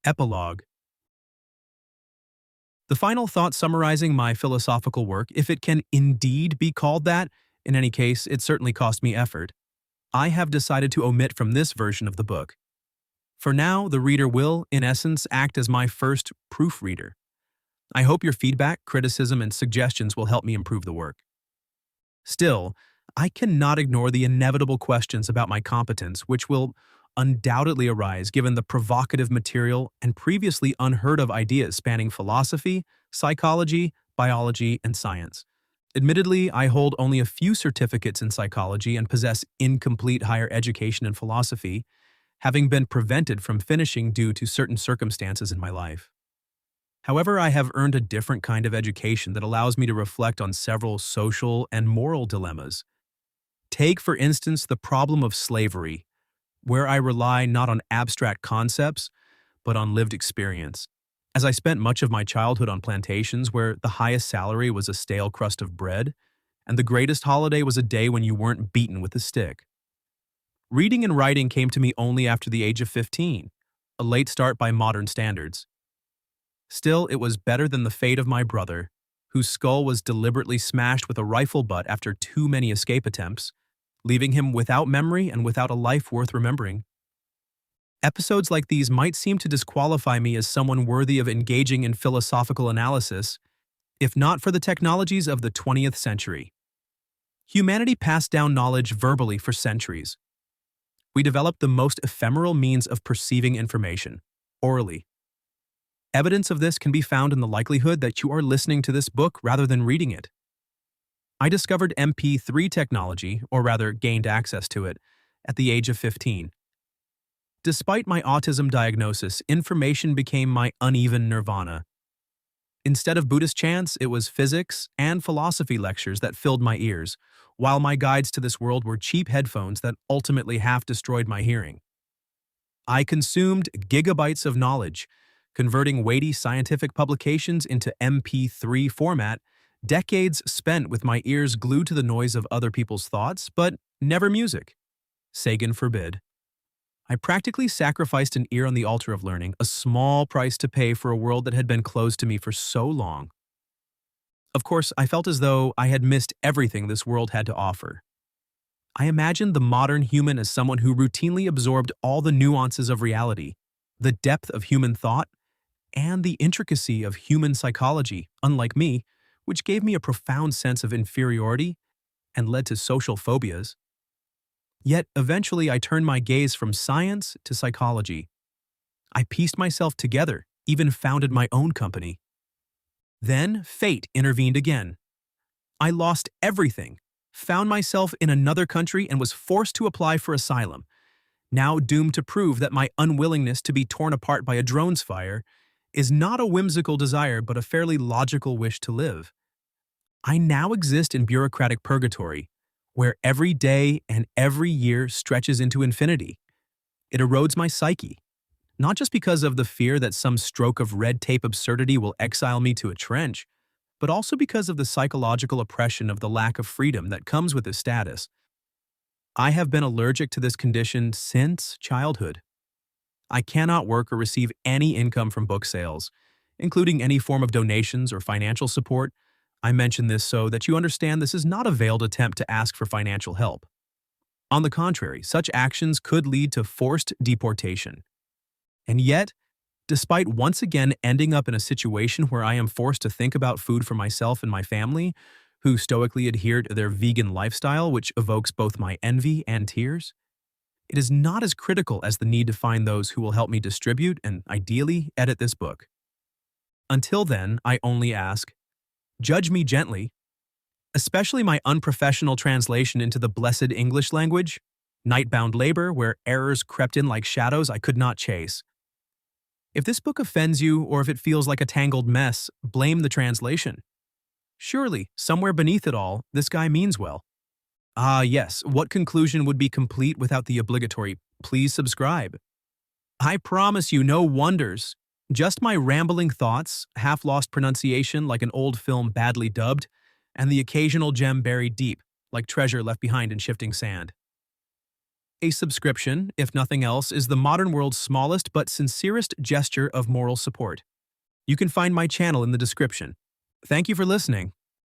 Epilogue. The final thought summarizing my philosophical work, if it can indeed be called that, in any case, it certainly cost me effort, I have decided to omit from this version of the book. For now, the reader will, in essence, act as my first proofreader. I hope your feedback, criticism, and suggestions will help me improve the work. Still, I cannot ignore the inevitable questions about my competence, which will undoubtedly arise given the provocative material and previously unheard of ideas spanning philosophy, psychology, biology, and science. Admittedly, I hold only a few certificates in psychology and possess incomplete higher education in philosophy, having been prevented from finishing due to certain circumstances in my life. However, I have earned a different kind of education that allows me to reflect on several social and moral dilemmas. Take, for instance, the problem of slavery, where I rely not on abstract concepts, but on lived experience. As I spent much of my childhood on plantations where the highest salary was a stale crust of bread, and the greatest holiday was a day when you weren't beaten with a stick. Reading and writing came to me only after the age of 15, a late start by modern standards. Still, it was better than the fate of my brother, whose skull was deliberately smashed with a rifle butt after too many escape attempts, leaving him without memory and without a life worth remembering. Episodes like these might seem to disqualify me as someone worthy of engaging in philosophical analysis, if not for the technologies of the 20th century. Humanity passed down knowledge verbally for centuries. We developed the most ephemeral means of perceiving information, orally. Evidence of this can be found in the likelihood that you are listening to this book rather than reading it. I discovered MP3 technology, or rather gained access to it, at the age of 15. Despite my autism diagnosis, information became my uneven nirvana. Instead of Buddhist chants, it was physics and philosophy lectures that filled my ears, while my guides to this world were cheap headphones that ultimately half destroyed my hearing. I consumed gigabytes of knowledge, converting weighty scientific publications into MP3 format, decades spent with my ears glued to the noise of other people's thoughts, but never music. Sagan forbid. I practically sacrificed an ear on the altar of learning, a small price to pay for a world that had been closed to me for so long. Of course, I felt as though I had missed everything this world had to offer. I imagined the modern human as someone who routinely absorbed all the nuances of reality, the depth of human thought, and the intricacy of human psychology, unlike me, which gave me a profound sense of inferiority and led to social phobias. Yet, eventually, I turned my gaze from science to psychology. I pieced myself together, even founded my own company. Then, fate intervened again. I lost everything, found myself in another country, and was forced to apply for asylum, now doomed to prove that my unwillingness to be torn apart by a drone's fire is not a whimsical desire but a fairly logical wish to live. I now exist in bureaucratic purgatory, where every day and every year stretches into infinity. It erodes my psyche, not just because of the fear that some stroke of red tape absurdity will exile me to a trench, but also because of the psychological oppression of the lack of freedom that comes with this status. I have been allergic to this condition since childhood. I cannot work or receive any income from book sales, including any form of donations or financial support. I mention this so that you understand this is not a veiled attempt to ask for financial help. On the contrary, such actions could lead to forced deportation. And yet, despite once again ending up in a situation where I am forced to think about food for myself and my family, who stoically adhere to their vegan lifestyle, which evokes both my envy and tears, it is not as critical as the need to find those who will help me distribute and, ideally, edit this book. Until then, I only ask, judge me gently, especially my unprofessional translation into the blessed English language, nightbound labor where errors crept in like shadows I could not chase. If this book offends you or if it feels like a tangled mess, blame the translation. Surely, somewhere beneath it all, this guy means well. Ah, yes, what conclusion would be complete without the obligatory, please subscribe? I promise you no wonders. Just my rambling thoughts, half-lost pronunciation like an old film badly dubbed, and the occasional gem buried deep, like treasure left behind in shifting sand. A subscription, if nothing else, is the modern world's smallest but sincerest gesture of moral support. You can find my channel in the description. Thank you for listening.